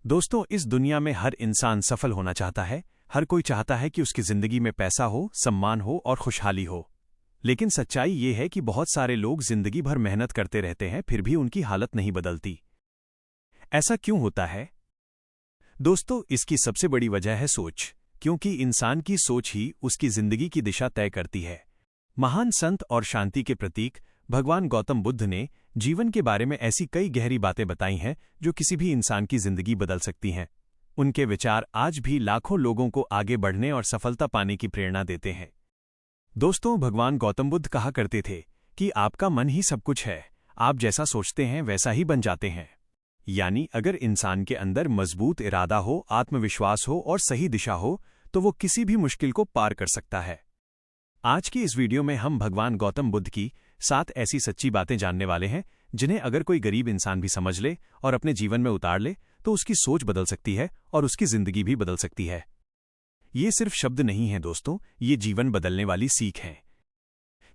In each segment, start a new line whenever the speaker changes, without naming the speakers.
दोस्तों, इस दुनिया में हर इंसान सफल होना चाहता है। हर कोई चाहता है कि उसकी जिंदगी में पैसा हो, सम्मान हो और खुशहाली हो। लेकिन सच्चाई ये है कि बहुत सारे लोग जिंदगी भर मेहनत करते रहते हैं, फिर भी उनकी हालत नहीं बदलती। ऐसा क्यों होता है? दोस्तों, इसकी सबसे बड़ी वजह है सोच, क्योंकि इंसान की सोच ही उसकी जिंदगी की दिशा तय करती है। महान संत और शांति के प्रतीक भगवान गौतम बुद्ध ने जीवन के बारे में ऐसी कई गहरी बातें बताई हैं जो किसी भी इंसान की जिंदगी बदल सकती हैं। उनके विचार आज भी लाखों लोगों को आगे बढ़ने और सफलता पाने की प्रेरणा देते हैं। दोस्तों, भगवान गौतम बुद्ध कहा करते थे कि आपका मन ही सब कुछ है, आप जैसा सोचते हैं वैसा ही बन जाते हैं। यानी अगर इंसान के अंदर मजबूत इरादा हो, आत्मविश्वास हो और सही दिशा हो, तो वो किसी भी मुश्किल को पार कर सकता है। आज की इस वीडियो में हम भगवान गौतम बुद्ध की 7 ऐसी सच्ची बातें जानने वाले हैं जिन्हें अगर कोई गरीब इंसान भी समझ ले और अपने जीवन में उतार ले तो उसकी सोच बदल सकती है और उसकी जिंदगी भी बदल सकती है। ये सिर्फ शब्द नहीं है दोस्तों, ये जीवन बदलने वाली सीख है।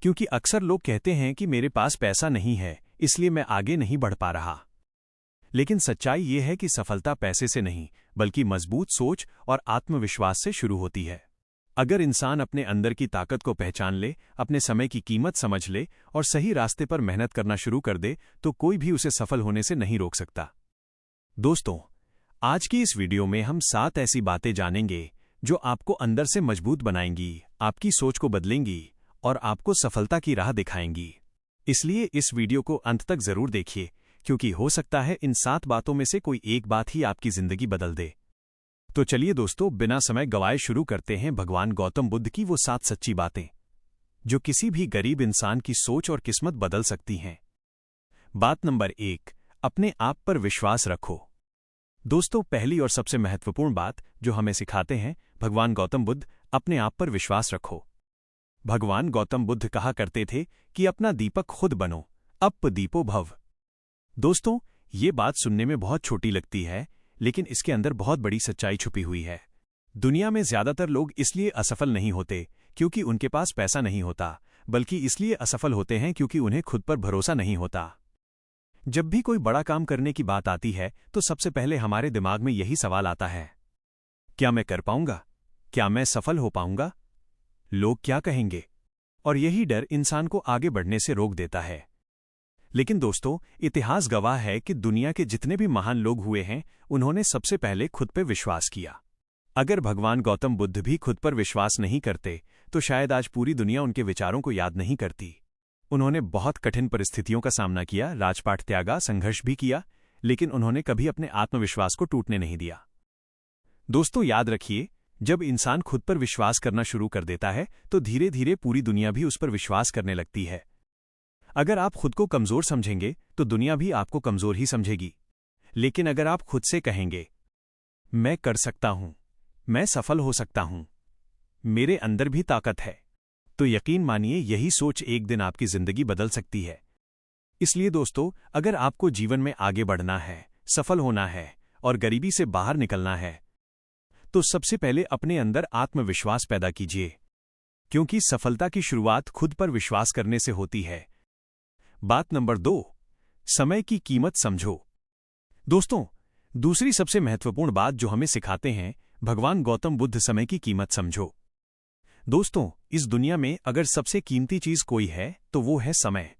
क्योंकि अक्सर लोग कहते हैं कि मेरे पास पैसा नहीं है, इसलिए मैं आगे नहीं बढ़ पा रहा। लेकिन सच्चाई ये है कि सफलता पैसे से नहीं, बल्कि मजबूत सोच और आत्मविश्वास से शुरू होती है। अगर इंसान अपने अंदर की ताकत को पहचान ले, अपने समय की कीमत समझ ले और सही रास्ते पर मेहनत करना शुरू कर दे, तो कोई भी उसे सफल होने से नहीं रोक सकता। दोस्तों, आज की इस वीडियो में हम 7 ऐसी बातें जानेंगे जो आपको अंदर से मजबूत बनाएंगी, आपकी सोच को बदलेंगी और आपको सफलता की राह दिखाएंगी। इसलिए इस वीडियो को अंत तक जरूर देखिए, क्योंकि हो सकता है इन 7 बातों में से कोई एक बात ही आपकी जिंदगी बदल दे। तो चलिए दोस्तों, बिना समय गवाए शुरू करते हैं भगवान गौतम बुद्ध की वो 7 सच्ची बातें जो किसी भी गरीब इंसान की सोच और किस्मत बदल सकती हैं। बात नंबर 1, अपने आप पर विश्वास रखो। दोस्तों, पहली और सबसे महत्वपूर्ण बात जो हमें सिखाते हैं भगवान गौतम बुद्ध, अपने आप पर विश्वास रखो। भगवान गौतम बुद्ध कहा करते थे कि अपना दीपक खुद बनो, अप दीपो भव। दोस्तों, ये बात सुनने में बहुत छोटी लगती है, लेकिन इसके अंदर बहुत बड़ी सच्चाई छुपी हुई है। दुनिया में ज्यादातर लोग इसलिए असफल नहीं होते क्योंकि उनके पास पैसा नहीं होता, बल्कि इसलिए असफल होते हैं क्योंकि उन्हें खुद पर भरोसा नहीं होता। जब भी कोई बड़ा काम करने की बात आती है तो सबसे पहले हमारे दिमाग में यही सवाल आता है, क्या मैं कर पाऊंगा? क्या मैं सफल हो पाऊंगा? लोग क्या कहेंगे? और यही डर इंसान को आगे बढ़ने से रोक देता है। लेकिन दोस्तों, इतिहास गवाह है कि दुनिया के जितने भी महान लोग हुए हैं, उन्होंने सबसे पहले खुद पर विश्वास किया। अगर भगवान गौतम बुद्ध भी खुद पर विश्वास नहीं करते, तो शायद आज पूरी दुनिया उनके विचारों को याद नहीं करती। उन्होंने बहुत कठिन परिस्थितियों का सामना किया, राजपाट त्यागा, संघर्ष भी किया, लेकिन उन्होंने कभी अपने आत्मविश्वास को टूटने नहीं दिया। दोस्तों, याद रखिए, जब इंसान खुद पर विश्वास करना शुरू कर देता है, तो धीरे धीरे पूरी दुनिया भी उस पर विश्वास करने लगती है। अगर आप खुद को कमजोर समझेंगे, तो दुनिया भी आपको कमजोर ही समझेगी। लेकिन अगर आप खुद से कहेंगे, मैं कर सकता हूं, मैं सफल हो सकता हूं, मेरे अंदर भी ताकत है, तो यकीन मानिए यही सोच एक दिन आपकी जिंदगी बदल सकती है। इसलिए दोस्तों, अगर आपको जीवन में आगे बढ़ना है, सफल होना है और गरीबी से बाहर निकलना है, तो सबसे पहले अपने अंदर आत्मविश्वास पैदा कीजिए, क्योंकि सफलता की शुरुआत खुद पर विश्वास करने से होती है। बात नंबर 2, समय की कीमत समझो। दोस्तों, दूसरी सबसे महत्वपूर्ण बात जो हमें सिखाते हैं भगवान गौतम बुद्ध, समय की कीमत समझो। दोस्तों, इस दुनिया में अगर सबसे कीमती चीज कोई है तो वो है समय।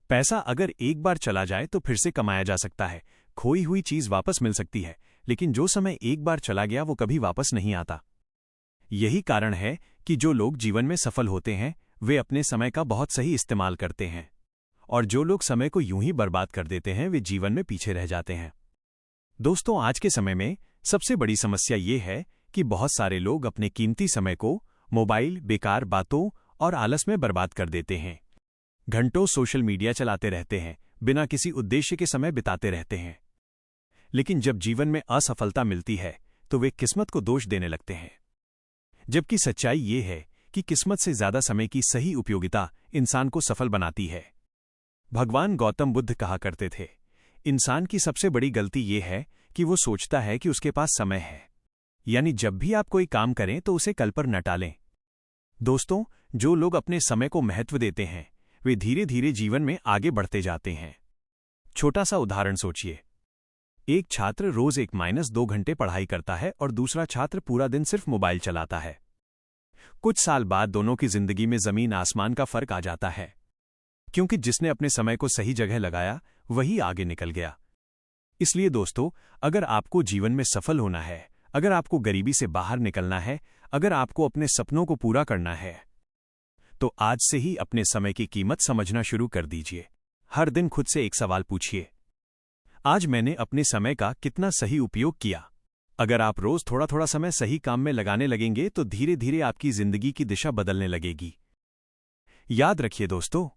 पैसा अगर एक बार चला जाए तो फिर से कमाया जा सकता है, खोई हुई चीज वापस मिल सकती है, लेकिन जो समय एक बार चला गया वो कभी वापस नहीं आता। यही कारण है कि जो लोग जीवन में सफल होते हैं वे अपने समय का बहुत सही इस्तेमाल करते हैं, और जो लोग समय को यूं ही बर्बाद कर देते हैं वे जीवन में पीछे रह जाते हैं। दोस्तों, आज के समय में सबसे बड़ी समस्या ये है कि बहुत सारे लोग अपने कीमती समय को मोबाइल, बेकार बातों और आलस में बर्बाद कर देते हैं। घंटों सोशल मीडिया चलाते रहते हैं, बिना किसी उद्देश्य के समय बिताते रहते हैं। लेकिन जब जीवन में असफलता मिलती है तो वे किस्मत को दोष देने लगते हैं, जबकि सच्चाई ये है कि किस्मत से ज्यादा समय की सही उपयोगिता इंसान को सफल बनाती है। भगवान गौतम बुद्ध कहा करते थे, इंसान की सबसे बड़ी गलती ये है कि वो सोचता है कि उसके पास समय है। यानी जब भी आप कोई काम करें तो उसे कल पर न टालें। दोस्तों, जो लोग अपने समय को महत्व देते हैं वे धीरे धीरे जीवन में आगे बढ़ते जाते हैं। छोटा सा उदाहरण सोचिए, एक छात्र रोज 1-2 घंटे पढ़ाई करता है और दूसरा छात्र पूरा दिन सिर्फ मोबाइल चलाता है। कुछ साल बाद दोनों की जिंदगी में जमीन आसमान का फर्क आ जाता है, क्योंकि जिसने अपने समय को सही जगह लगाया वही आगे निकल गया। इसलिए दोस्तों, अगर आपको जीवन में सफल होना है, अगर आपको गरीबी से बाहर निकलना है, अगर आपको अपने सपनों को पूरा करना है, तो आज से ही अपने समय की कीमत समझना शुरू कर दीजिए। हर दिन खुद से एक सवाल पूछिए, आज मैंने अपने समय का कितना सही उपयोग किया? अगर आप रोज थोड़ा थोड़ा समय सही काम में लगाने लगेंगे तो धीरे धीरे आपकी जिंदगी की दिशा बदलने लगेगी। याद रखिए दोस्तों,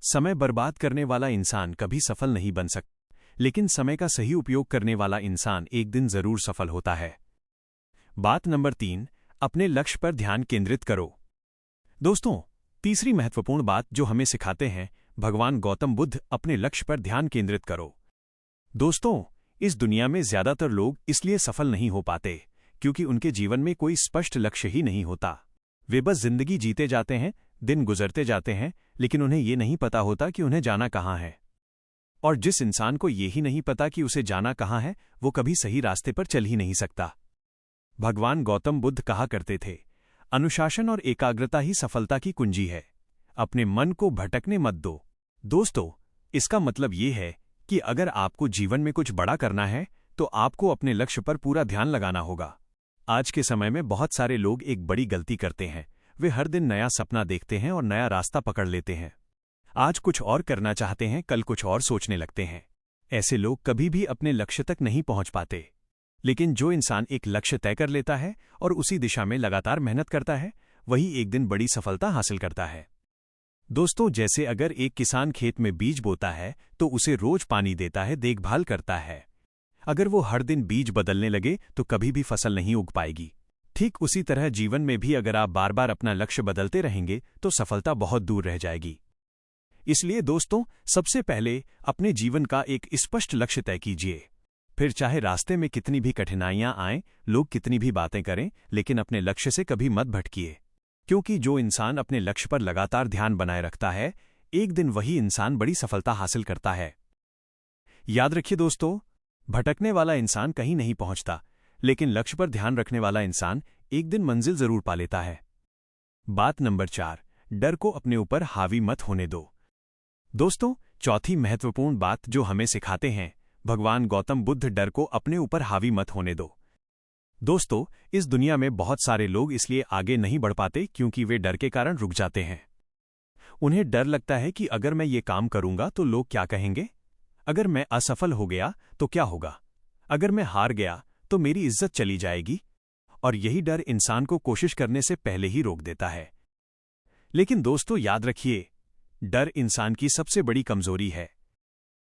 समय बर्बाद करने वाला इंसान कभी सफल नहीं बन सकता, लेकिन समय का सही उपयोग करने वाला इंसान एक दिन जरूर सफल होता है। बात नंबर 3, अपने लक्ष्य पर ध्यान केंद्रित करो। दोस्तों, तीसरी महत्वपूर्ण बात जो हमें सिखाते हैं भगवान गौतम बुद्ध, अपने लक्ष्य पर ध्यान केंद्रित करो। दोस्तों, इस दुनिया में ज्यादातर लोग इसलिए सफल नहीं हो पाते क्योंकि उनके जीवन में कोई स्पष्ट लक्ष्य ही नहीं होता। वे बस जिंदगी जीते जाते हैं, दिन गुजरते जाते हैं, लेकिन उन्हें ये नहीं पता होता कि उन्हें जाना कहाँ है। और जिस इंसान को ये ही नहीं पता कि उसे जाना कहाँ है, वो कभी सही रास्ते पर चल ही नहीं सकता। भगवान गौतम बुद्ध कहा करते थे, अनुशासन और एकाग्रता ही सफलता की कुंजी है। अपने मन को भटकने मत दो। दोस्तों, इसका मतलब ये है कि अगर आपको जीवन में कुछ बड़ा करना है तो आपको अपने लक्ष्य पर पूरा ध्यान लगाना होगा। आज के समय में बहुत सारे लोग एक बड़ी गलती करते हैं। वे हर दिन नया सपना देखते हैं और नया रास्ता पकड़ लेते हैं। आज कुछ और करना चाहते हैं, कल कुछ और सोचने लगते हैं। ऐसे लोग कभी भी अपने लक्ष्य तक नहीं पहुंच पाते। लेकिन जो इंसान एक लक्ष्य तय कर लेता है और उसी दिशा में लगातार मेहनत करता है, वही एक दिन बड़ी सफलता हासिल करता है। दोस्तों, जैसे अगर एक किसान खेत में बीज बोता है तो उसे रोज पानी देता है, देखभाल करता है। अगर वो हर दिन बीज बदलने लगे तो कभी भी फसल नहीं उग पाएगी। ठीक उसी तरह जीवन में भी अगर आप बार बार अपना लक्ष्य बदलते रहेंगे तो सफलता बहुत दूर रह जाएगी। इसलिए दोस्तों, सबसे पहले अपने जीवन का एक स्पष्ट लक्ष्य तय कीजिए। फिर चाहे रास्ते में कितनी भी कठिनाइयां आएं, लोग कितनी भी बातें करें, लेकिन अपने लक्ष्य से कभी मत भटकिए। क्योंकि जो इंसान अपने लक्ष्य पर लगातार ध्यान बनाए रखता है, एक दिन वही इंसान बड़ी सफलता हासिल करता है। याद रखिए दोस्तों, भटकने वाला इंसान कहीं नहीं पहुंचता, लेकिन लक्ष्य पर ध्यान रखने वाला इंसान एक दिन मंजिल जरूर पा लेता है। बात नंबर 4, डर को अपने ऊपर हावी मत होने दो। दोस्तों, चौथी महत्वपूर्ण बात जो हमें सिखाते हैं भगवान गौतम बुद्ध, डर को अपने ऊपर हावी मत होने दो। दोस्तों, इस दुनिया में बहुत सारे लोग इसलिए आगे नहीं बढ़ पाते क्योंकि वे डर के कारण रुक जाते हैं। उन्हें डर लगता है कि अगर मैं ये काम करूंगा तो लोग क्या कहेंगे? अगर मैं असफल हो गया तो क्या होगा? अगर मैं हार गया तो मेरी इज्जत चली जाएगी। और यही डर इंसान को कोशिश करने से पहले ही रोक देता है। लेकिन दोस्तों, याद रखिए, डर इंसान की सबसे बड़ी कमजोरी है।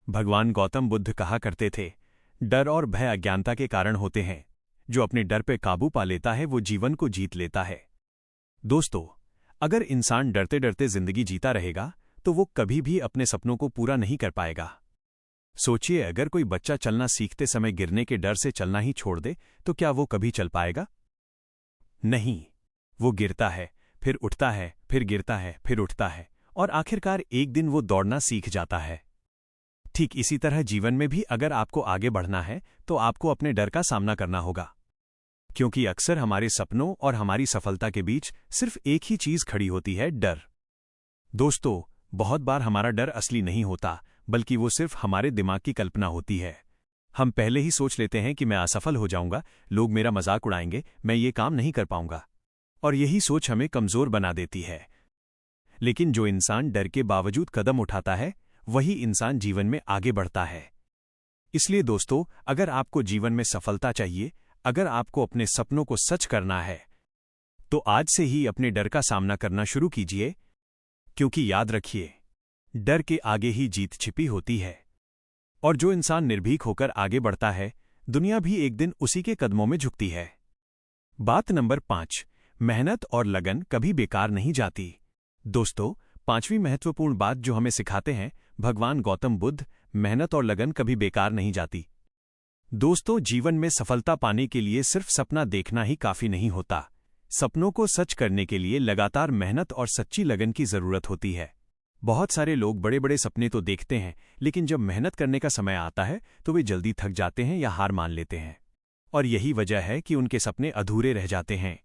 भगवान गौतम बुद्ध कहा करते थे, डर और भय अज्ञानता के कारण होते हैं। जो अपने डर पे काबू पा लेता है वो जीवन को जीत लेता है। दोस्तों, अगर इंसान डरते डरते जिंदगी जीता रहेगा तो वो कभी भी अपने सपनों को पूरा नहीं कर पाएगा। सोचिए, अगर कोई बच्चा चलना सीखते समय गिरने के डर से चलना ही छोड़ दे तो क्या वो कभी चल पाएगा? नहीं, वो गिरता है, फिर उठता है, फिर गिरता है, फिर उठता है, और आखिरकार एक दिन वो दौड़ना सीख जाता है। ठीक इसी तरह जीवन में भी अगर आपको आगे बढ़ना है तो आपको अपने डर का सामना करना होगा। क्योंकि अक्सर हमारे सपनों और हमारी सफलता के बीच सिर्फ एक ही चीज खड़ी होती है, डर। दोस्तों, बहुत बार हमारा डर असली नहीं होता, बल्कि वो सिर्फ हमारे दिमाग की कल्पना होती है। हम पहले ही सोच लेते हैं कि मैं असफल हो जाऊंगा, लोग मेरा मजाक उड़ाएंगे, मैं ये काम नहीं कर पाऊंगा, और यही सोच हमें कमजोर बना देती है। लेकिन जो इंसान डर के बावजूद कदम उठाता है, वही इंसान जीवन में आगे बढ़ता है। इसलिए दोस्तों, अगर आपको जीवन में सफलता चाहिए, अगर आपको अपने सपनों को सच करना है, तो आज से ही अपने डर का सामना करना शुरू कीजिए। क्योंकि याद रखिए, डर के आगे ही जीत छिपी होती है। और जो इंसान निर्भीक होकर आगे बढ़ता है, दुनिया भी एक दिन उसी के कदमों में झुकती है। बात नंबर 5, मेहनत और लगन कभी बेकार नहीं जाती। दोस्तों, 5वीं महत्वपूर्ण बात जो हमें सिखाते हैं भगवान गौतम बुद्ध, मेहनत और लगन कभी बेकार नहीं जाती। दोस्तों, जीवन में सफलता पाने के लिए सिर्फ सपना देखना ही काफी नहीं होता। सपनों को सच करने के लिए लगातार मेहनत और सच्ची लगन की जरूरत होती है। बहुत सारे लोग बड़े बड़े सपने तो देखते हैं, लेकिन जब मेहनत करने का समय आता है तो वे जल्दी थक जाते हैं या हार मान लेते हैं। और यही वजह है कि उनके सपने अधूरे रह जाते हैं।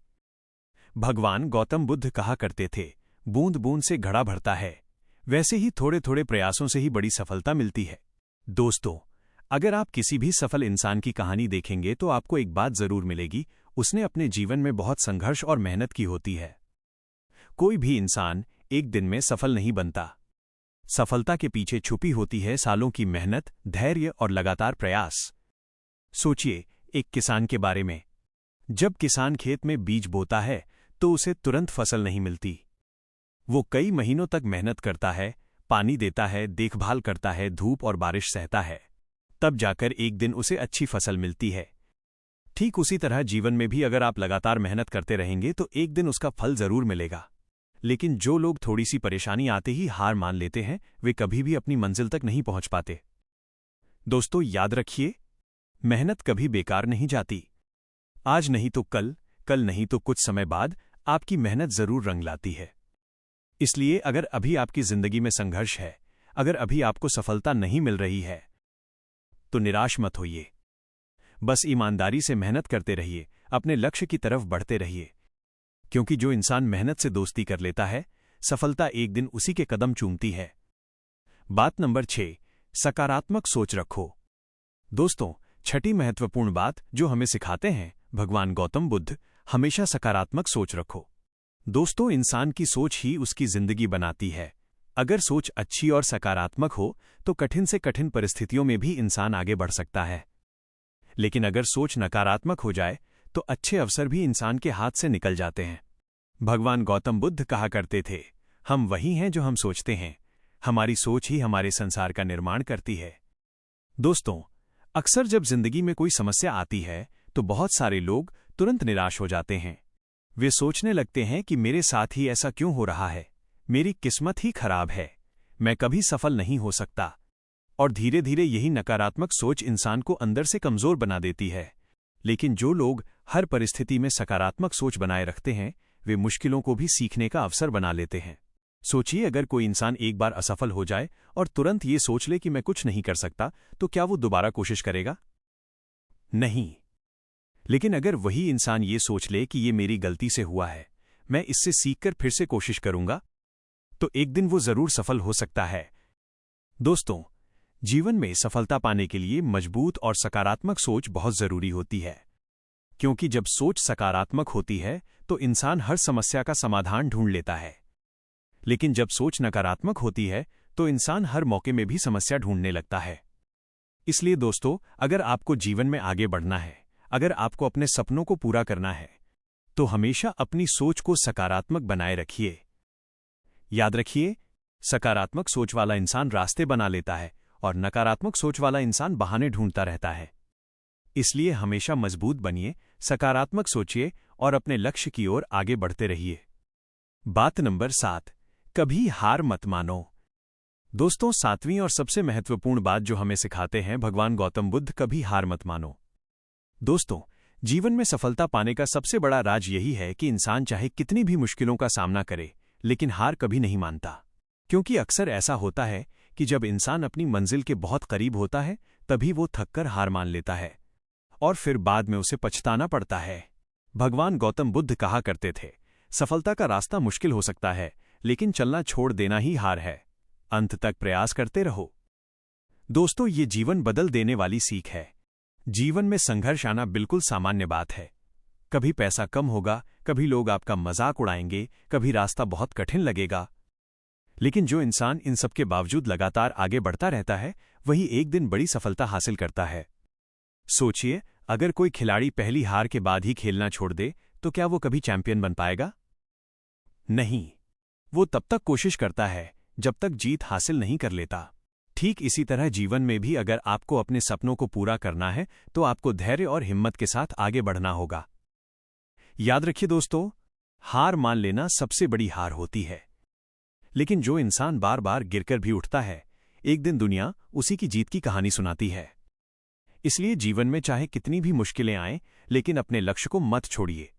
भगवान गौतम बुद्ध कहा करते थे, बूंद बूंद से घड़ा भरता है, वैसे ही थोड़े थोड़े प्रयासों से ही बड़ी सफलता मिलती है। दोस्तों, अगर आप किसी भी सफल इंसान की कहानी देखेंगे तो आपको एक बात जरूर मिलेगी, उसने अपने जीवन में बहुत संघर्ष और मेहनत की होती है। कोई भी इंसान एक दिन में सफल नहीं बनता। सफलता के पीछे छुपी होती है सालों की मेहनत, धैर्य और लगातार प्रयास। सोचिए एक किसान के बारे में। जब किसान खेत में बीज बोता है तो उसे तुरंत फसल नहीं मिलती। वो कई महीनों तक मेहनत करता है, पानी देता है, देखभाल करता है, धूप और बारिश सहता है। तब जाकर एक दिन उसे अच्छी फसल मिलती है। ठीक उसी तरह जीवन में भी अगर आप लगातार मेहनत करते रहेंगे तो एक दिन उसका फल जरूर मिलेगा। लेकिन जो लोग थोड़ी सी परेशानी आते ही हार मान लेते हैं, वे कभी भी अपनी मंजिल तक नहीं पहुंच पाते। दोस्तों, याद रखिए, मेहनत कभी बेकार नहीं जाती। आज नहीं तो कल, कल नहीं तो कुछ समय बाद आपकी मेहनत जरूर रंग लाती है। इसलिए अगर अभी आपकी जिंदगी में संघर्ष है, अगर अभी आपको सफलता नहीं मिल रही है, तो निराश मत होइए। बस ईमानदारी से मेहनत करते रहिए, अपने लक्ष्य की तरफ बढ़ते रहिए। क्योंकि जो इंसान मेहनत से दोस्ती कर लेता है, सफलता एक दिन उसी के कदम चूमती है। बात नंबर 6, सकारात्मक सोच रखो। दोस्तों, छठी महत्वपूर्ण बात जो हमें सिखाते हैं भगवान गौतम बुद्ध, हमेशा सकारात्मक सोच रखो। दोस्तों, इंसान की सोच ही उसकी जिंदगी बनाती है। अगर सोच अच्छी और सकारात्मक हो तो कठिन से कठिन परिस्थितियों में भी इंसान आगे बढ़ सकता है। लेकिन अगर सोच नकारात्मक हो जाए तो अच्छे अवसर भी इंसान के हाथ से निकल जाते हैं। भगवान गौतम बुद्ध कहा करते थे, हम वही हैं जो हम सोचते हैं, हमारी सोच ही हमारे संसार का निर्माण करती है। दोस्तों, अक्सर जब जिंदगी में कोई समस्या आती है तो बहुत सारे लोग तुरंत निराश हो जाते हैं। वे सोचने लगते हैं कि मेरे साथ ही ऐसा क्यों हो रहा है, मेरी किस्मत ही खराब है, मैं कभी सफल नहीं हो सकता। और धीरे धीरे यही नकारात्मक सोच इंसान को अंदर से कमजोर बना देती है। लेकिन जो लोग हर परिस्थिति में सकारात्मक सोच बनाए रखते हैं, वे मुश्किलों को भी सीखने का अवसर बना लेते हैं। सोचिए, अगर कोई इंसान एक बार असफल हो जाए और तुरंत ये सोच ले कि मैं कुछ नहीं कर सकता, तो क्या वो दोबारा कोशिश करेगा? नहीं। लेकिन अगर वही इंसान ये सोच ले कि ये मेरी गलती से हुआ है, मैं इससे सीखकर फिर से कोशिश करूंगा, तो एक दिन वो जरूर सफल हो सकता है। दोस्तों, जीवन में सफलता पाने के लिए मजबूत और सकारात्मक सोच बहुत जरूरी होती है। क्योंकि जब सोच सकारात्मक होती है तो इंसान हर समस्या का समाधान ढूंढ लेता है। लेकिन जब सोच नकारात्मक होती है तो इंसान हर मौके में भी समस्या ढूंढने लगता है। इसलिए दोस्तों, अगर आपको जीवन में आगे बढ़ना है, अगर आपको अपने सपनों को पूरा करना है, तो हमेशा अपनी सोच को सकारात्मक बनाए रखिए। याद रखिए, सकारात्मक सोच वाला इंसान रास्ते बना लेता है और नकारात्मक सोच वाला इंसान बहाने ढूंढता रहता है। इसलिए हमेशा मजबूत बनिए, सकारात्मक सोचिए और अपने लक्ष्य की ओर आगे बढ़ते रहिए। बात नंबर 7, कभी हार मत मानो। दोस्तों, 7वीं और सबसे महत्वपूर्ण बात जो हमें सिखाते हैं भगवान गौतम बुद्ध, कभी हार मत मानो। दोस्तों, जीवन में सफलता पाने का सबसे बड़ा राज यही है कि इंसान चाहे कितनी भी मुश्किलों का सामना करे, लेकिन हार कभी नहीं मानता। क्योंकि अक्सर ऐसा होता है कि जब इंसान अपनी मंजिल के बहुत करीब होता है, तभी वो थककर हार मान लेता है और फिर बाद में उसे पछताना पड़ता है। भगवान गौतम बुद्ध कहा करते थे, सफलता का रास्ता मुश्किल हो सकता है, लेकिन चलना छोड़ देना ही हार है। अंत तक प्रयास करते रहो। दोस्तों, ये जीवन बदल देने वाली सीख है। जीवन में संघर्ष आना बिल्कुल सामान्य बात है। कभी पैसा कम होगा, कभी लोग आपका मजाक उड़ाएंगे, कभी रास्ता बहुत कठिन लगेगा। लेकिन जो इंसान इन सब के बावजूद लगातार आगे बढ़ता रहता है, वही एक दिन बड़ी सफलता हासिल करता है। सोचिए, अगर कोई खिलाड़ी पहली हार के बाद ही खेलना छोड़ दे, तो क्या वो कभी चैंपियन बन पाएगा? नहीं। वो तब तक कोशिश करता है जब तक जीत हासिल नहीं कर लेता। ठीक इसी तरह जीवन में भी अगर आपको अपने सपनों को पूरा करना है तो आपको धैर्य और हिम्मत के साथ आगे बढ़ना होगा। याद रखिए दोस्तों, हार मान लेना सबसे बड़ी हार होती है। लेकिन जो इंसान बार बार गिरकर भी उठता है, एक दिन दुनिया उसी की जीत की कहानी सुनाती है। इसलिए जीवन में चाहे कितनी भी मुश्किलें आएं, लेकिन अपने लक्ष्य को मत छोड़िए।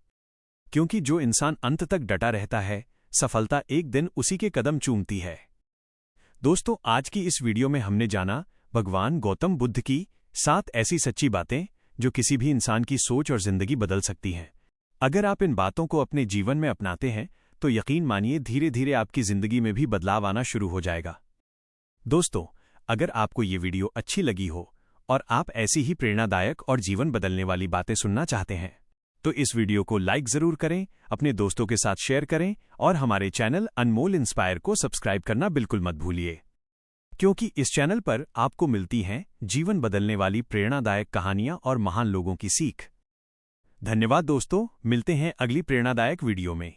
क्योंकि जो इंसान अंत तक डटा रहता है, सफलता एक दिन उसी के कदम चूमती है। दोस्तों, आज की इस वीडियो में हमने जाना भगवान गौतम बुद्ध की 7 ऐसी सच्ची बातें जो किसी भी इंसान की सोच और जिंदगी बदल सकती हैं। अगर आप इन बातों को अपने जीवन में अपनाते हैं तो यकीन मानिए धीरे धीरे आपकी जिंदगी में भी बदलाव आना शुरू हो जाएगा। दोस्तों, अगर आपको ये वीडियो अच्छी लगी हो और आप ऐसी ही प्रेरणादायक और जीवन बदलने वाली बातें सुनना चाहते हैं तो इस वीडियो को लाइक जरूर करें, अपने दोस्तों के साथ शेयर करें और हमारे चैनल अनमोल इंस्पायर को सब्सक्राइब करना बिल्कुल मत भूलिए, क्योंकि इस चैनल पर आपको मिलती हैं जीवन बदलने वाली प्रेरणादायक कहानियां और महान लोगों की सीख। धन्यवाद दोस्तों, मिलते हैं अगली प्रेरणादायक वीडियो में।